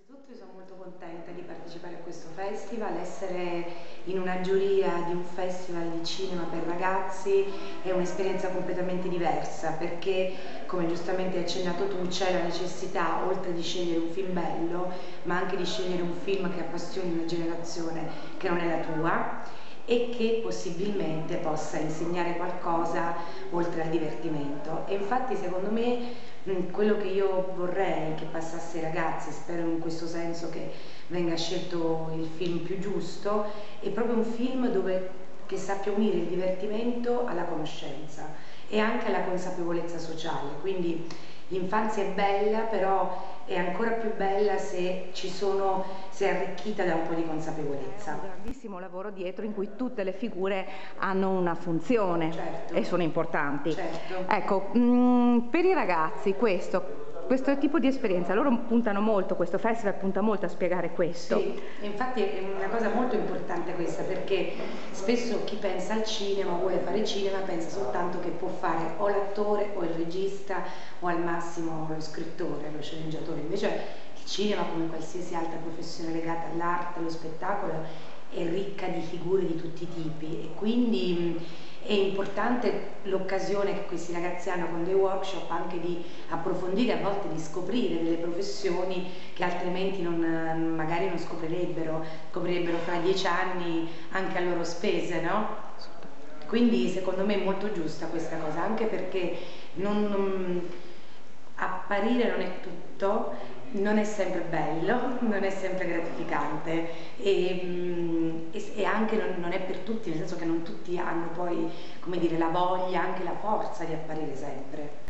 Innanzitutto io sono molto contenta di partecipare a questo festival, essere in una giuria di un festival di cinema per ragazzi è un'esperienza completamente diversa perché, come giustamente hai accennato tu, c'è la necessità, oltre di scegliere un film bello, ma anche di scegliere un film che appassioni una generazione che non è la tua e che possibilmente possa insegnare qualcosa oltre al divertimento. E infatti secondo me quello che io vorrei che passasse ai ragazzi, spero in questo senso che venga scelto il film più giusto, è proprio un film che sappia unire il divertimento alla conoscenza e anche alla consapevolezza sociale. Quindi l'infanzia è bella, però è ancora più bella se se è arricchita da un po' di consapevolezza. Un grandissimo lavoro dietro in cui tutte le figure hanno una funzione, certo, e sono importanti. Certo. Ecco, per i ragazzi questo tipo di esperienza, loro puntano molto, questo festival punta molto a spiegare questo. Sì, infatti è una cosa molto importante questa, perché spesso chi pensa al cinema, vuole fare cinema, pensa soltanto che può fare o l'attore o il regista o al massimo lo scrittore, lo sceneggiatore. Invece il cinema, come qualsiasi altra professione legata all'arte, allo spettacolo, è ricca di figure di tutti i tipi e quindi è importante l'occasione che questi ragazzi hanno con dei workshop anche di approfondire, a volte di scoprire delle professioni che altrimenti magari non scoprirebbero fra 10 anni anche a loro spese, no? Quindi secondo me è molto giusta questa cosa, anche perché apparire non è tutto, non è sempre bello, non è sempre gratificante e anche non è per tutti, nel senso che non tutti hanno poi, come dire, la voglia, anche la forza di apparire sempre.